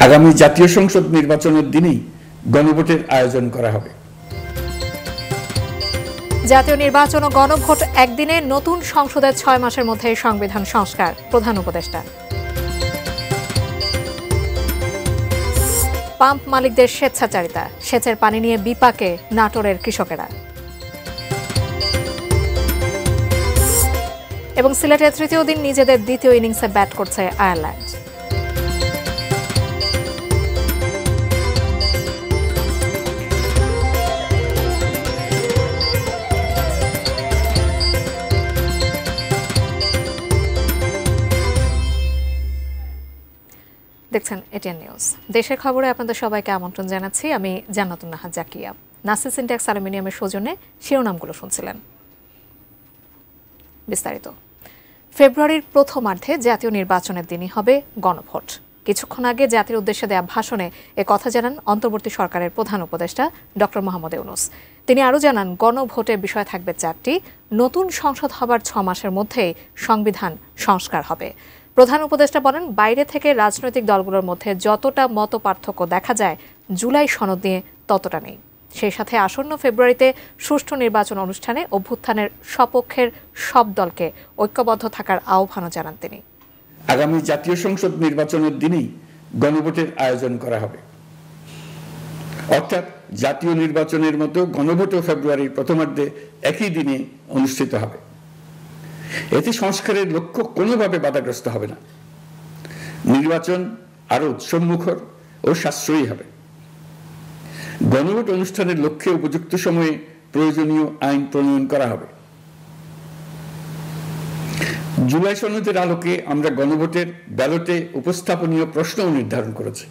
আগামী জাতীয় সংসদ নির্বাচনের দিনই গণভোটের আয়োজন করা হবে। জাতীয় নির্বাচন ও গণভোট একদিনে, নতুন সংসদের 6 মাসের মধ্যে সংবিধান সংস্কার, প্রধান উপদেষ্টা। পাম্প মালিকদের স্বেচ্ছাচারিতা, সেচের পানি নিয়ে বিপাকে নাটোরের কৃষকেরা। এবং সিলেটের তৃতীয় দিন নিজেদের দ্বিতীয় ইনিংসে ব্যাট করছে আয়ারল্যান্ড। দেখছেন এটিএন নিউজ। দেশের খবরে আপনাদের সবাইকে আমন্ত্রণ জানাচ্ছি। আমি জান্নাতুন নাহার জাকিয়া। নাসির সিনট্যাক্স অ্যালুমিনিয়ামের সৌজন্যে শিরোনামগুলো শুনছিলেন। বিস্তারিত। ফেব্রুয়ারির প্রথমার্ধে জাতীয় নির্বাচনের দিনই হবে গণভোট। কিছুক্ষণ আগে জাতির উদ্দেশ্যে দেয়া ভাষণে কথা জানান অন্তর্বর্তী সরকারের প্রধান উপদেষ্টা ডক্টর মোহাম্মদ ইউনূস। তিনি আরও জানান, গণভোটের বিষয় থাকবে 4টি। নতুন সংসদ হবার 6 মাসের মধ্যেই সংবিধান সংস্কার হবে। প্রধান উপদেষ্টা বলেন, বাইরে থেকে রাজনৈতিক দলগুলোর মধ্যে যতটা মত পার্থক্য দেখা যায়, জুলাই সনদ নিয়ে ততটা নেই। সেই সাথে আসন্ন ফেব্রুয়ারিতে সুষ্ঠু নির্বাচন অনুষ্ঠানে অভ্যুত্থানের সপক্ষের সব দলকে ঐক্যবদ্ধ থাকার আহ্বানও জানান তিনি। আগামী জাতীয় সংসদ নির্বাচনের দিনই গণভোটের আয়োজন করা হবে, অর্থাৎ জাতীয় নির্বাচনের মতো গণভোটও ফেব্রুয়ারির প্রথমার্ধে একই দিনে অনুষ্ঠিত হবে। এতে সংস্কারের লক্ষ্য কোনোভাবে বাধাগ্রস্ত হবে না। নির্বাচন আরো উৎসবমুখর ও সাশ্রয়ী হবে। গণভোট অনুষ্ঠানের লক্ষ্যে উপযুক্ত সময়ে প্রয়োজনীয় আইন প্রণয়ন করা হবে। জুলাই সনদের আলোকে আমরা গণভোটের ব্যালটে উপস্থাপনীয় প্রশ্নও নির্ধারণ করেছি।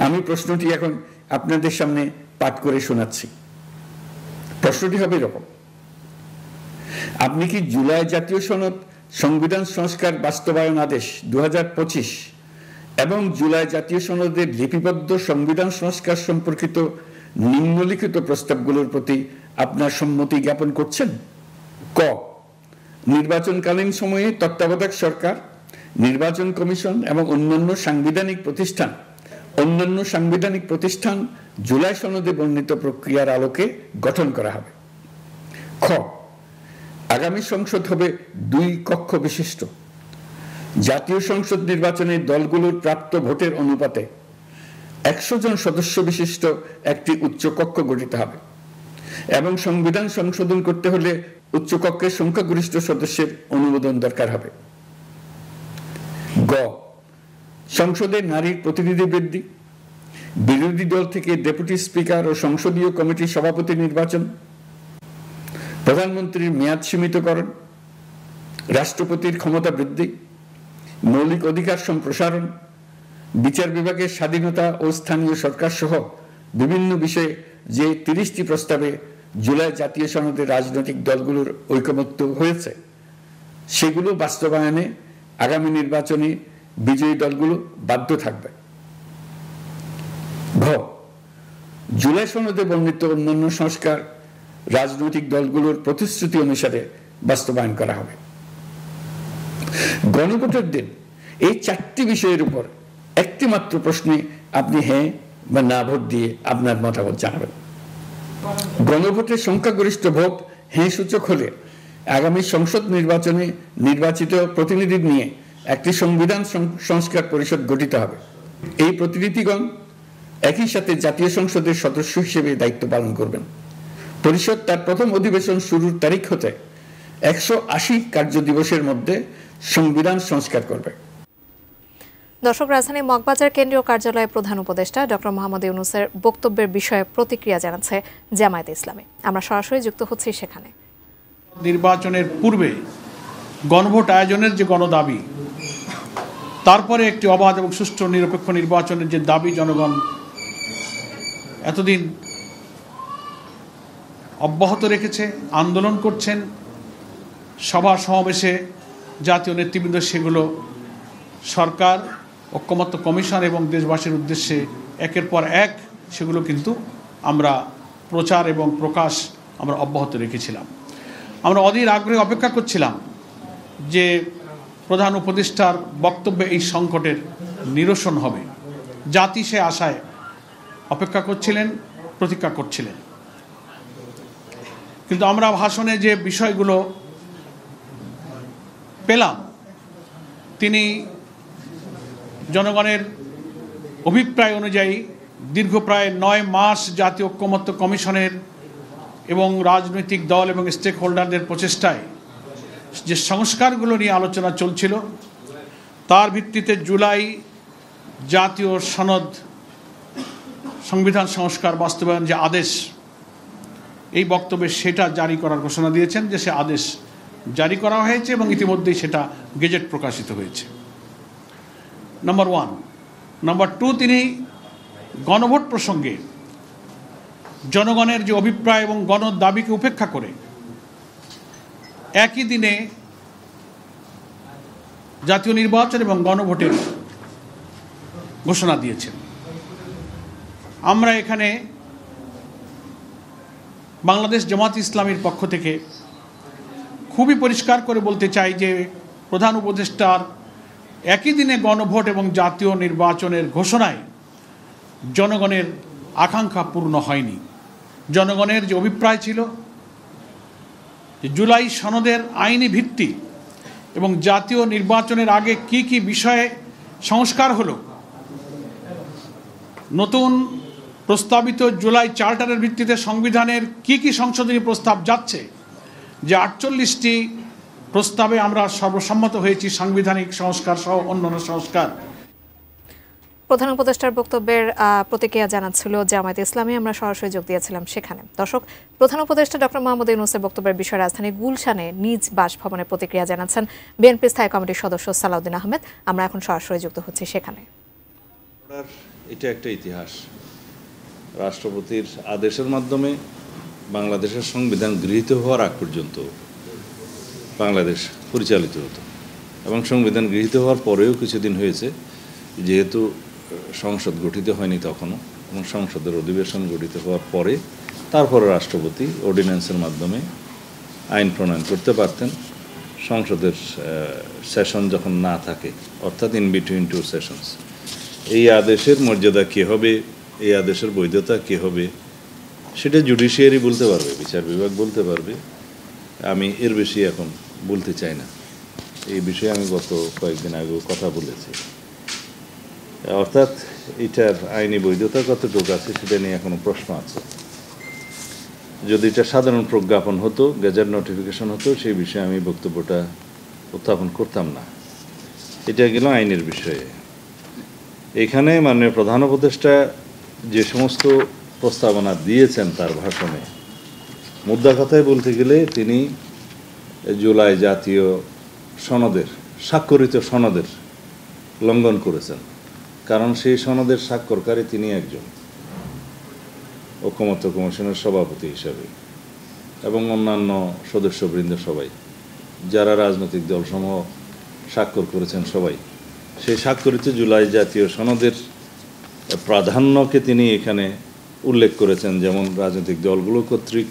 আমি প্রশ্নটি এখন আপনাদের সামনে পাঠ করে শোনাচ্ছি। প্রশ্নটি হবে এরকম: আপনি কি জুলাই জাতীয় সনদ সংবিধান সংস্কার বাস্তবায়ন আদেশ 2025 এবং জুলাই জাতীয় সনদের লিপিবদ্ধ সংবিধান সংস্কার সম্পর্কিত নিম্নলিখিত প্রস্তাবগুলোর প্রতি আপনার সম্মতি জ্ঞাপন করছেন? ক, নির্বাচনকালীন সময়ে তত্ত্বাবধায়ক সরকার, নির্বাচন কমিশন এবং অন্যান্য সাংবিধানিক প্রতিষ্ঠান জুলাই সনদে বর্ণিত প্রক্রিয়ার আলোকে গঠন করা হবে। খ, আগামী সংসদ হবে 2 কক্ষ বিশিষ্ট। জাতীয় সংসদ নির্বাচনে দলগুলোর প্রাপ্ত ভোটের অনুপাতে 100 জন সদস্য বিশিষ্ট একটি উচ্চকক্ষ গঠিত হবে এবং সংবিধান সংশোধন করতে হলে উচ্চকক্ষের সংখ্যাগরিষ্ঠ সদস্যের অনুমোদন দরকার হবে। গ, সংসদে নারীর প্রতিনিধি বৃদ্ধি, বিরোধী দল থেকে ডেপুটি স্পিকার ও সংসদীয় কমিটির সভাপতি নির্বাচন, প্রধানমন্ত্রীর মেয়াদ সীমিতকরণ, রাষ্ট্রপতির ক্ষমতা বৃদ্ধি, মৌলিক অধিকার সম্প্রসারণ, বিচার বিভাগের স্বাধীনতা ও স্থানীয় সরকার সহ বিভিন্ন বিষয়ে যে 30টি প্রস্তাবে জুলাই জাতীয় সনদে রাজনৈতিক দলগুলোর ঐকমত্য হয়েছে, সেগুলো বাস্তবায়নে আগামী নির্বাচনে বিজয়ী দলগুলো বাধ্য থাকবে। ঘ, জুলাই সনদে বর্ণিত অন্যান্য সংস্কার রাজনৈতিক দলগুলোর প্রতিশ্রুতি অনুসারে বাস্তবায়ন করা হবে। গণভোটের দিন এই 4টি বিষয়ের উপর একটি মাত্র প্রশ্নে আপনি হ্যাঁ বা না ভোট দিয়ে আপনার মতামত জানাবেন। গণভোটের সংখ্যাগরিষ্ঠ ভোট হ্যাঁ সূচক হলে আগামী সংসদ নির্বাচনে নির্বাচিত প্রতিনিধি নিয়ে একটি সংবিধান সংস্কার পরিষদ গঠিত হবে। এই প্রতিনিধিগণ একই সাথে জাতীয় সংসদের সদস্য হিসেবে দায়িত্ব পালন করবেন। পরিষদ তার প্রথম অধিবেশন শুরুর তারিখ হতে 180 কার্য দিবসের মধ্যে সংবিধান সংস্কার করবে। দর্শক, রাজধানীর মগবাজার কেন্দ্রীয় কার্যালয়ে প্রধান উপদেষ্টা ডক্টর মোহাম্মদ ইউনূসের বক্তব্যের বিষয়ে প্রতিক্রিয়া জানাচ্ছে জামায়াতে ইসলামী। আমরা সরাসরি যুক্ত হচ্ছি সেখানে। নির্বাচনের পূর্বে গণভোট আয়োজনের যে গণদাবি, তারপরে একটি অবাধ এবং সুষ্ঠু নিরপেক্ষ নির্বাচনের যে দাবি জনগণ এতদিন অব্যাহত রেখেছে, আন্দোলন করছেন, সভা সমাবেশে জাতীয় নেতৃবৃন্দ সেগুলো সরকার, ঐকমত্য কমিশন এবং দেশবাসীর উদ্দেশ্যে একের পর এক সেগুলো কিন্তু আমরা প্রচার এবং প্রকাশ আমরা অব্যাহত রেখেছিলাম। আমরা অধীর আগ্রহে অপেক্ষা করছিলাম যে প্রধান উপদেষ্টার বক্তব্যে এই সংকটের নিরসন হবে, জাতি সে আশায় অপেক্ষা করছিলেন, প্রতীক্ষা করছিলেন। কিন্তু আমরা ভাষণে যে বিষয়গুলো পেলাম, তিনি জনগণের অভিপ্রায় অনুযায়ী দীর্ঘ প্রায় 9 মাস জাতীয় ঐকমত্য কমিশনের এবং রাজনৈতিক দল এবং স্টেক হোল্ডারদের প্রচেষ্টায় যে সংস্কারগুলো নিয়ে আলোচনা চলছিল, তার ভিত্তিতে জুলাই জাতীয় সনদ সংবিধান সংস্কার বাস্তবায়ন যে আদেশ, এই বক্তব্যে সেটা জারি করার ঘোষণা দিয়েছেন যে সে আদেশ জারি করা হয়েছে এবং ইতিমধ্যেই সেটা গেজেট প্রকাশিত হয়েছে। নম্বর 1। নম্বর 2, তিনি গণভোট প্রসঙ্গে জনগণের যে অভিপ্রায় এবং গণ দাবিকে উপেক্ষা করে একই দিনে জাতীয় নির্বাচন এবং গণভোটের ঘোষণা দিয়েছেন। আমরা এখানে বাংলাদেশ জামাত ইসলামীর পক্ষ থেকে খুবই পরিষ্কার করে বলতে চাই যে প্রধান উপদেষ্টার একই দিনে গণভোট এবং জাতীয় নির্বাচনের ঘোষণায় জনগণের আকাঙ্ক্ষা পূর্ণ হয়নি। জনগণের যে অভিপ্রায় ছিল যে জুলাই সনদের আইনি ভিত্তি এবং জাতীয় নির্বাচনের আগে কি কি বিষয়ে সংস্কার হলো, নতুন প্রস্তাবিত জুলাই চার্টারের ভিত্তিতে সংবিধানের কি কি সংশোধনী প্রস্তাব যাচ্ছে, যে 48টি প্রস্তাবে আমরা সর্বসম্মত হয়েছি সাংবিধানিক সংস্কার সহ অন্যান্য সংস্কার। প্রধান উপদেষ্টার বক্তব্যের প্রতিক্রিয়া জানাচ্ছিল জামায়াত ইসলামী, আমরা সরাসরি যোগ দিয়েছিলাম সেখানে। দর্শক, প্রধান উপদেষ্টা ডক্টর মোহাম্মদ ইউনূসের বক্তব্যের বিষয়ে রাজধানী গুলশানে নিজ বাসভবনে প্রতিক্রিয়া জানাচ্ছেন বিএনপি স্থায়ী কমিটির সদস্য সালাউদ্দিন আহমেদ। আমরা এখন সরাসরি যুক্ত হচ্ছি সেখানে। এটা একটা ইতিহাস, রাষ্ট্রপতির আদেশের মাধ্যমে বাংলাদেশের সংবিধান গৃহীত হওয়ার আগ পর্যন্ত বাংলাদেশ পরিচালিত হতো এবং সংবিধান গৃহীত হওয়ার পরেও কিছুদিন হয়েছে, যেহেতু সংসদ গঠিত হয়নি তখনও, এবং সংসদের অধিবেশন গঠিত হওয়ার পরে তারপরে রাষ্ট্রপতি অর্ডিন্যান্সের মাধ্যমে আইন প্রণয়ন করতে পারতেন। সংসদের সেশন যখন না থাকে, অর্থাৎ ইন বিটুইন 2 সেশনস, এই আদেশের মর্যাদা কী হবে, এই আদেশের বৈধতা কী হবে, সেটা জুডিশিয়ারি বলতে পারবে, বিচার বিভাগ বলতে পারবে। আমি এর বেশি এখন বলতে চাই না। এই বিষয়ে আমি গত কয়েকদিন আগেও কথা বলেছি। অর্থাৎ এটার আইনি বৈধতা কতটুকু আছে সেটা নিয়ে এখনো প্রশ্ন আছে। যদি এটা সাধারণ প্রজ্ঞাপন হতো, গেজেট নোটিফিকেশন হতো, সেই বিষয়ে আমি বক্তব্যটা উত্থাপন করতাম না। এটা গেল আইনের বিষয়ে। এখানে মাননীয় প্রধান উপদেষ্টা যে সমস্ত প্রস্তাবনা দিয়েছেন তার ভাষণে, মুদ্রা কথায় বলতে গেলে তিনি জুলাই জাতীয় সনদের, স্বাক্ষরিত সনদের লঙ্ঘন করেছেন। কারণ সেই সনদের স্বাক্ষরকারী তিনি একজন ঐকমত্য কমিশনের সভাপতি হিসাবে, এবং অন্যান্য সদস্যবৃন্দ সবাই, যারা রাজনৈতিক দলসমূহ স্বাক্ষর করেছেন সবাই, সেই স্বাক্ষরিত জুলাই জাতীয় সনদের প্রাধান্যকে তিনি এখানে উল্লেখ করেছেন। যেমন রাজনৈতিক দলগুলো কর্তৃক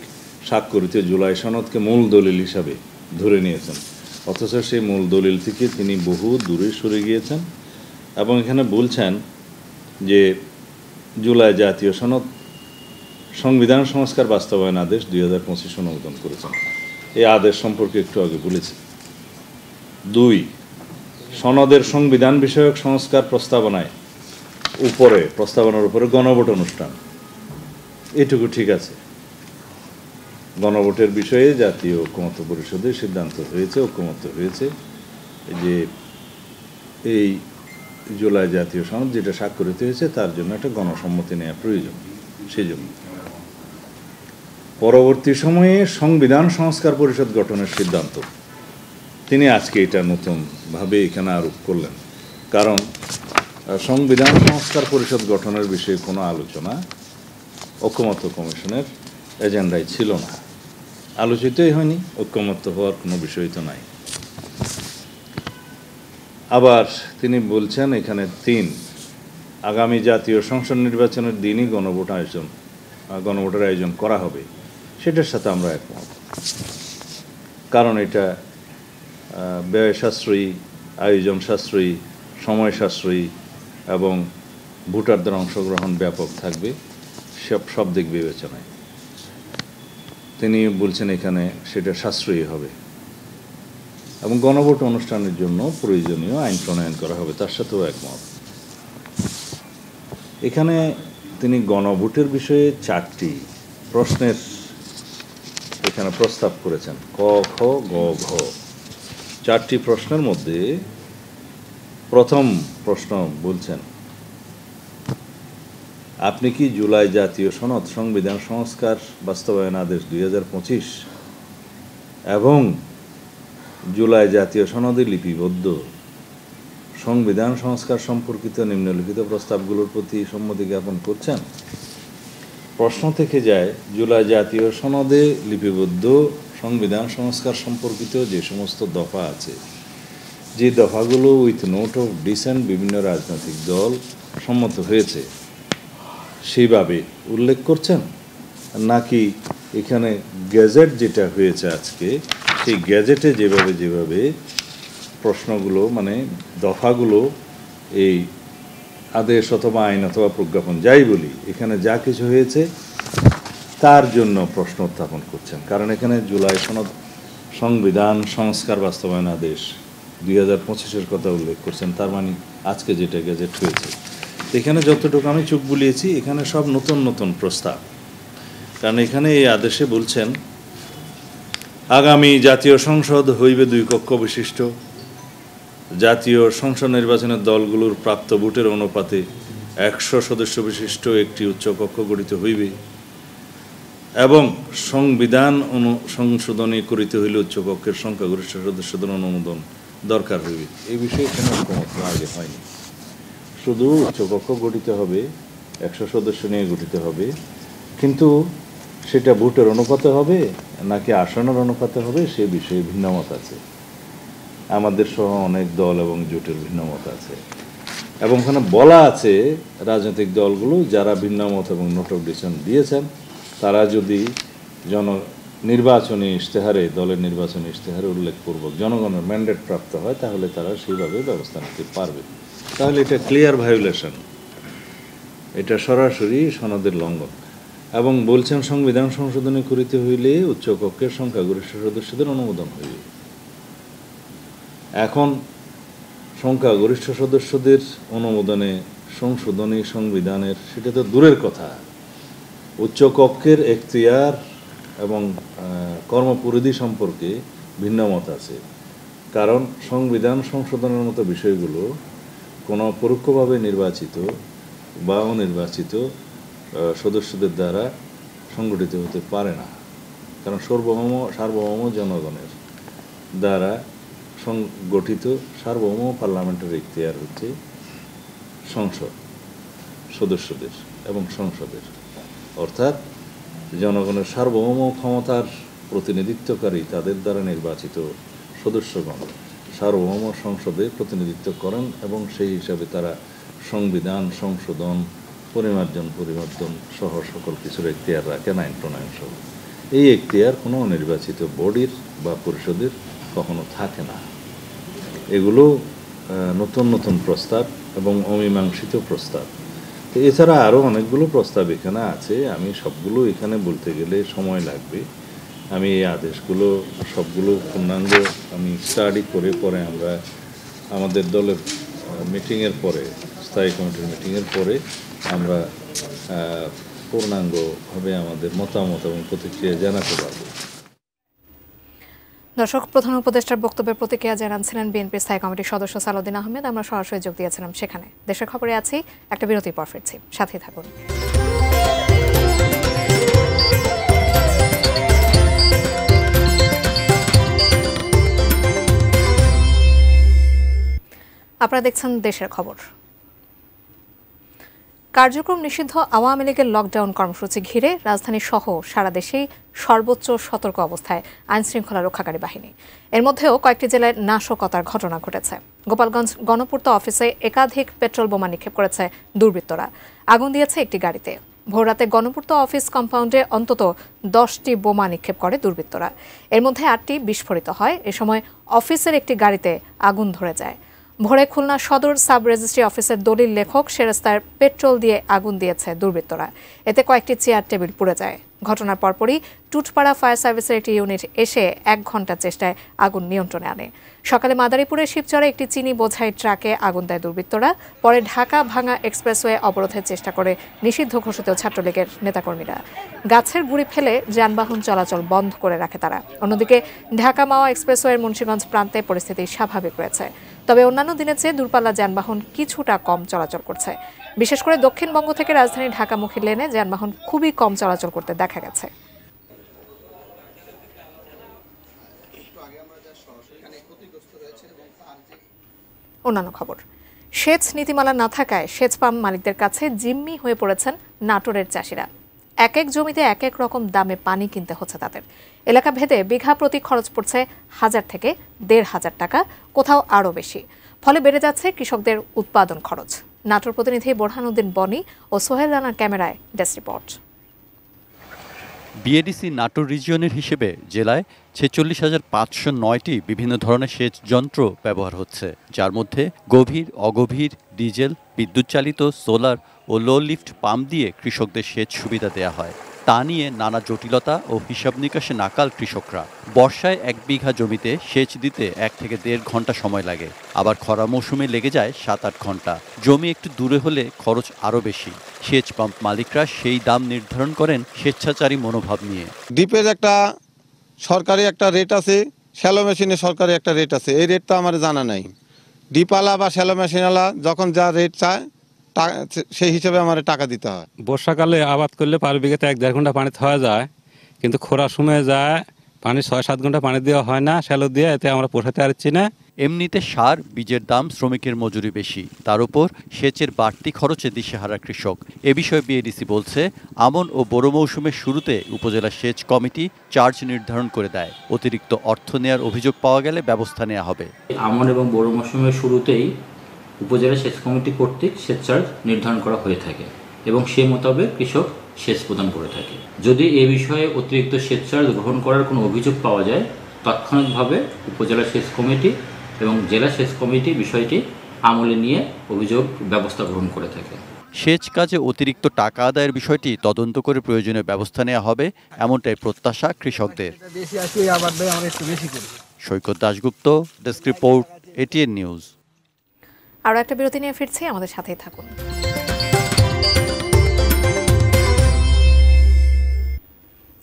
স্বাক্ষরিত জুলাই সনদকে মূল দলিল হিসাবে ধরে নিয়েছেন, অথচ সেই মূল দলিল থেকে তিনি বহু দূরে সরে গিয়েছেন এবং এখানে বলছেন যে জুলাই জাতীয় সনদ সংবিধান সংস্কার বাস্তবায়ন আদেশ 2025 অনুমোদন করেছেন। এই আদেশ সম্পর্কে একটু আগে বলেছি। 2, সনদের সংবিধান বিষয়ক সংস্কার প্রস্তাবনার উপরে গণভোট অনুষ্ঠান, এটুকু ঠিক আছে। গণভোটের বিষয়ে জাতীয় ঐকমত্য পরিষদে সিদ্ধান্ত হয়েছে, ঐকমত্য হয়েছে যে এই জুলাই জাতীয় সনদ যেটা স্বাক্ষরিত হয়েছে তার জন্য একটা গণসম্মতি নেওয়া প্রয়োজন। সেই জন্য পরবর্তী সময়ে সংবিধান সংস্কার পরিষদ গঠনের সিদ্ধান্ত তিনি আজকে এটা নতুনভাবে এখানে আরোপ করলেন। কারণ সংবিধান সংস্কার পরিষদ গঠনের বিষয়ে কোনো আলোচনা ঐকমত্য কমিশনের এজেন্ডায় ছিল না, আলোচিতই হয়নি, ঐকমত্য হওয়ার কোনো বিষয় তো নাই। আবার তিনি বলছেন এখানে 3, আগামী জাতীয় সংসদ নির্বাচনের দিনই গণভোটের আয়োজন করা হবে, সেটার সাথে আমরা একমত। কারণ এটা ব্যয় সাশ্রয়ী, আয়োজন সাশ্রয়ী, সময় সাশ্রয়ী এবং ভোটারদের অংশগ্রহণ ব্যাপক থাকবে সব দিক বিবেচনায়। তিনি বলছেন এখানে সেটা সাশ্রয়ী হবে এবং গণভোট অনুষ্ঠানের জন্য প্রয়োজনীয় আইন প্রণয়ন করা হবে, তার সাথেও একমত। এখানে তিনি গণভোটের বিষয়ে 4টি প্রশ্নের এখানে প্রস্তাব করেছেন, ক, খ, গ, ঘ। 4টি প্রশ্নের মধ্যে প্রথম প্রশ্ন বলছেন, আপনি কি জুলাই জাতীয় সনদ সংবিধান সংস্কার বাস্তবায়ন আদেশ 2025 এবং জুলাই জাতীয় সনদে লিপিবদ্ধ সংবিধান সংস্কার সম্পর্কিত নিম্নলিখিত প্রস্তাবগুলোর প্রতি সম্মতি জ্ঞাপন করছেন? প্রশ্ন থেকে যায়, জুলাই জাতীয় সনদে লিপিবদ্ধ সংবিধান সংস্কার সম্পর্কিত যে সমস্ত দফা আছে, যে দফাগুলো উইথ নোট অফ ডিসেন্ট বিভিন্ন রাজনৈতিক দল সম্মত হয়েছে সেইভাবে উল্লেখ করছেন, নাকি এখানে গ্যাজেট যেটা হয়েছে আজকে সেই গ্যাজেটে যেভাবে প্রশ্নগুলো মানে দফাগুলো এই আদেশ অথবা আইন অথবা প্রজ্ঞাপন যাই বলি, এখানে যা কিছু হয়েছে তার জন্য প্রশ্ন উত্থাপন করছেন? কারণ এখানে জুলাই সনদ সংবিধান সংস্কার বাস্তবায়ন আদেশ 2025-এর কথা উল্লেখ করছেন, তার মানে আজকে যেটা গ্যাজেট হয়েছে। এখানে যতটুকু আমি চোখ বুলিয়েছি এখানে সব নতুন নতুন প্রস্তাব। কারণ এখানে এই আদেশে বলছেন, আগামী জাতীয় সংসদ হইবে 2 কক্ষ বিশিষ্ট, জাতীয় সংসদ নির্বাচনের দলগুলোর প্রাপ্ত ভোটের অনুপাতে 100 সদস্য বিশিষ্ট একটি উচ্চকক্ষ গঠিত হইবে এবং সংবিধান সংশোধনী করিতে হইলে উচ্চকক্ষের সংখ্যাগরিষ্ঠ সদস্যদের অনুমোদন দরকার হইবে। এই বিষয়ে এখানে ঐকমত্য আগে হয়নি। শুধু উচ্চকক্ষ গঠিত হবে, 100 সদস্য নিয়ে গঠিত হবে, কিন্তু সেটা ভোটের অনুপাতে হবে নাকি আসনের অনুপাতে হবে সে বিষয়ে ভিন্নমত আছে। আমাদের সহ অনেক দল এবং জোটের ভিন্নমত আছে এবং ওখানে বলা আছে রাজনৈতিক দলগুলো যারা ভিন্নমত এবং নোট অফ ডিসেন্ট দিয়েছেন তারা যদি নির্বাচনী ইশতেহারে, দলের নির্বাচনী ইশতেহারে উল্লেখপূর্বক জনগণের ম্যান্ডেট প্রাপ্ত হয় তাহলে তারা সেইভাবে ব্যবস্থা নিতে পারবে। তাহলে এটা ক্লিয়ার ভায়োলেশন, এটা সরাসরি সনদের লঙ্ঘন। এবং বলছেন সংবিধান সংশোধনী করিতে হইলে উচ্চকক্ষের সংখ্যাগরিষ্ঠ সদস্যদের অনুমোদন হইবে। এখন সংখ্যাগরিষ্ঠ সদস্যদের অনুমোদনে সংশোধনী সংবিধানের সেটা তো দূরের কথা, উচ্চকক্ষের এখতিয়ার এবং কর্মপরিধি সম্পর্কে ভিন্নমত আছে। কারণ সংবিধান সংশোধনের মতো বিষয়গুলো কোনো পরোক্ষভাবে নির্বাচিত বা অনির্বাচিত সদস্যদের দ্বারা সংগঠিত হতে পারে না। কারণ সার্বভৌম জনগণের দ্বারা সংগঠিত সার্বভৌম পার্লামেন্টের এখতিয়ার হচ্ছে সংসদ সদস্যদের এবং সংসদের, অর্থাৎ জনগণের সার্বভৌম ক্ষমতার প্রতিনিধিত্বকারী তাদের দ্বারা নির্বাচিত সদস্যগণ সার্বভৌম সংসদে প্রতিনিধিত্ব করেন এবং সেই হিসাবে তারা সংবিধান সংশোধন, পরিমার্জন পরিবর্তন সহ সকল কিছুর এখতিয়ার রাখেন, আইন প্রণয়ন সহ। এই এখতিয়ার কোনো নির্বাচিত বডির বা পরিষদের কখনো থাকে না। এগুলো নতুন নতুন প্রস্তাব এবং অমীমাংসিত প্রস্তাব। তো এছাড়া আরও অনেকগুলো প্রস্তাব এখানে আছে, আমি সবগুলো এখানে বলতে গেলে সময় লাগবে। আমি এই আদেশগুলো সবগুলো পূর্ণাঙ্গ আমি স্টাডি করে পরে আমরা আমাদের দলের মিটিংয়ের পরে, স্থায়ী কমিটির মিটিংয়ের পরে আমরা পূর্ণাঙ্গভাবে আমাদের মতামত এবং প্রতিক্রিয়া জানাতে পারব। দর্শক, প্রধান উপদেষ্টার বক্তব্যের প্রতিক্রিয়া জানাচ্ছিলেন বিএনপি স্থায়ী কমিটির সদস্য সালাউদ্দিন আহমেদ। আমরা সরাসরি যোগ দিয়েছিলাম সেখানে। দেশের খবরে আছি, একটা বিরতির পর ফিরছি, সাথেই থাকুন। আপনারা দেখছেন দেশের খবর। কার্যক্রম নিষিদ্ধ আওয়ামী লীগের লকডাউন কর্মসূচি ঘিরে রাজধানী সহ সারা দেশেই সর্বোচ্চ সতর্ক অবস্থায় আইনশৃঙ্খলা রক্ষাকারী বাহিনী। এর মধ্যেও কয়েকটি জেলায় নাশকতার ঘটনা ঘটেছে। গোপালগঞ্জ গণপূর্ত অফিসে একাধিক পেট্রোল বোমা নিক্ষেপ করেছে দুর্বৃত্তরা। আগুন দিয়েছে একটি গাড়িতে। ভোররাতে গণপূর্ত অফিস কম্পাউন্ডে অন্তত 10টি বোমা নিক্ষেপ করে দুর্বৃত্তরা। এর মধ্যে 8টি বিস্ফোরিত হয়। এ সময় অফিসের একটি গাড়িতে আগুন ধরে যায়। ভোরে খুলনা সদর সাব রেজিস্ট্রি অফিসের দলিল লেখক সেরাস্তার পেট্রোল দিয়ে আগুন দিয়েছে দুর্বৃত্তরা। এতে কয়েকটি চেয়ার টেবিল পুড়ে যায়। ঘটনার পরপরই টুটপাড়া ফায়ার সার্ভিসের একটি ইউনিট এসে 1 ঘণ্টার চেষ্টায় আগুন নিয়ন্ত্রণে আনে। সকালে মাদারীপুরের শিবচরে একটি চিনি বোঝাই ট্রাকে আগুন দেয় দুর্বৃত্তরা। পরে ঢাকা ভাঙা এক্সপ্রেসওয়ে অবরোধের চেষ্টা করে নিষিদ্ধ ঘোষিত ছাত্রলীগের নেতাকর্মীরা। গাছের গুঁড়ি ফেলে যানবাহন চলাচল বন্ধ করে রাখে তারা। অন্যদিকে ঢাকা মাওয়া এক্সপ্রেসওয়ের মুন্সিগঞ্জ প্রান্তে পরিস্থিতি স্বাভাবিক রয়েছে। তবে অন্যান্য দিনের চেয়ে দূরপাল্লার যানবাহন কিছুটা কম চলাচল করছে। বিশেষ করে দক্ষিণবঙ্গ থেকে রাজধানী ঢাকামুখী লেনে যানবাহন খুবই কম চলাচল করতে দেখা গেছে। অন্যান্য খবর, সেচ নীতিমালা না থাকায় সেচ পাম্প মালিকদের কাছে জিম্মি হয়ে পড়েছেন নাটোরের চাষিরা। এক এক জমিতে এক এক রকম দামে পানি কিনতে হচ্ছে তাদের। এলাকা ভেদে বিঘা প্রতি খরচ পড়ছে 1000 থেকে 1500 টাকা, কোথাও আরও বেশি। ফলে বেড়ে যাচ্ছে কৃষকদের উৎপাদন খরচ। নাটোর প্রতিনিধি বোরহানুদ্দিন বনি ও সোহেল রানার ক্যামেরায় ডেস্ক রিপোর্ট। বিএডিসি নাটোর রিজিয়নের হিসেবে জেলায় 46,509টি বিভিন্ন ধরনের সেচ যন্ত্র ব্যবহার হচ্ছে, যার মধ্যে গভীর, অগভীর, ডিজেল, বিদ্যুৎ চালিত, সোলার ও লো লিফট পাম্প দিয়ে কৃষকদের সেচ সুবিধা দেয়া হয়। তা নিয়ে নানা জটিলতা ও হিসাব নিকাশে নাকাল কৃষকরা। বর্ষায় 1 বিঘা জমিতে সেচ দিতে 1 থেকে 1.5 ঘন্টা সময় লাগে। আবার খরা মৌসুমে লেগে যায় 7-8 ঘন্টা। জমি একটু দূরে হলে খরচ আরও বেশি। সেচ পাম্প মালিকরা সেই দাম নির্ধারণ করেন স্বেচ্ছাচারী মনোভাব নিয়ে। ডিপের একটা সরকারি একটা রেট আছে, শ্যালো মেশিনের সরকারি একটা রেট আছে। এই রেটটা আমার জানা নাই। ডিপওয়ালা বা শ্যালো মেশিনওয়ালা যখন যা রেট চায় সেই হিসেবে আমার টাকা দিতে হয়। বর্ষাকালে আবাদ করলে পার বিঘাতে 1-1.5 ঘন্টা পানি খাওয়া যায়, কিন্তু খরার সময় যায় পানি 6-7 ঘন্টা পানি দেওয়া হয় না শ্যালো দিয়ে, এতে আমরা পোষাতে পারছি না। এমনিতে সার, বীজের দাম, শ্রমিকের মজুরি বেশি, তার উপর সেচের বাড়তি খরচে দিশেহারা কৃষক। এ বিষয়ে বিএডিসি বলছে, আমন ও বোরো মৌসুমের শুরুতে উপজেলা সেচ কমিটি চার্জ নির্ধারণ করে দেয়। অতিরিক্ত অর্থ নেওয়ার অভিযোগ পাওয়া গেলে ব্যবস্থা নেওয়া হবে। আমন এবং বোরো মৌসুমের শুরুতেই উপজেলা সেচ কমিটি কর্তৃক সেচ চার্জ নির্ধারণ করা হয়ে থাকে এবং সেই মোতাবেক কৃষক সেচ প্রদান করে থাকে। যদি এ বিষয়ে অতিরিক্ত সেচ চার্জ গ্রহণ করার কোনো অভিযোগ পাওয়া যায়, তাৎক্ষণিকভাবে উপজেলা সেচ কমিটি এবং জেলা সেচ কমিটি বিষয়টি আমলে নিয়ে অভিযোগ ব্যবস্থা গ্রহণ করে থাকে। সেচ কাজে অতিরিক্ত টাকা আদায়ের বিষয়টি তদন্ত করে প্রয়োজনীয় ব্যবস্থা নেওয়া হবে, এমনটাই প্রত্যাশা কৃষকদের। Saikat Dasgupta, desk report, ATN news. আরও একটা বিরতি নিয়ে ফিরছি, আমাদের সাথেই থাকুন।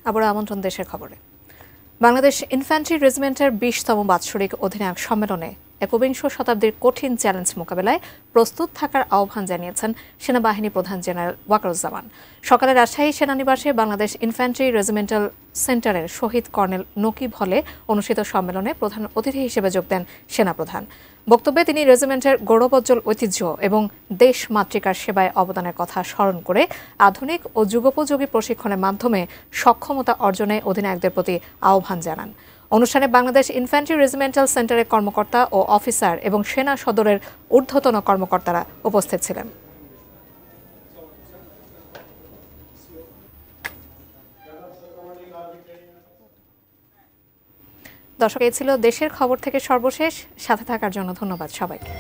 আবার আমন্ত্রণ দেশের খবরে। বাংলাদেশ ইনফ্যান্ট্রি রেজিমেন্টের 20তম বাৎসরিক অধিনায়ক সম্মেলনে একবিংশ শতাব্দীর কঠিন চ্যালেঞ্জ মোকাবেলায় প্রস্তুত থাকার আহ্বান জানিয়েছেন সেনাবাহিনী প্রধান জেনারেল ওয়াকারুজ্জামান। সকালে রাজশাহী সেনানিবাসে বাংলাদেশ ইনফ্যান্ট্রি রেজিমেন্টাল সেন্টারের শহীদ কর্নেল নকিব হলে অনুষ্ঠিত সম্মেলনে প্রধান অতিথি হিসেবে যোগ দেন সেনাপ্রধান। বক্তব্যে তিনি রেজিমেন্টের গৌরবোজ্জ্বল ঐতিহ্য এবং দেশ মাতৃকার সেবায় অবদানের কথা স্মরণ করে আধুনিক ও যুগোপযোগী প্রশিক্ষণের মাধ্যমে সক্ষমতা অর্জনে অধিনায়কদের প্রতি আহ্বান জানান। অনুষ্ঠানে বাংলাদেশ ইনফ্যান্ট্রি রেজিমেন্টাল সেন্টারের কর্মকর্তা ও অফিসার এবং সেনা সদরের ঊর্ধ্বতন কর্মকর্তারা উপস্থিত ছিলেন। দর্শক, এই ছিল দেশের খবর থেকে সর্বশেষ। সাথে থাকার জন্য ধন্যবাদ সবাইকে।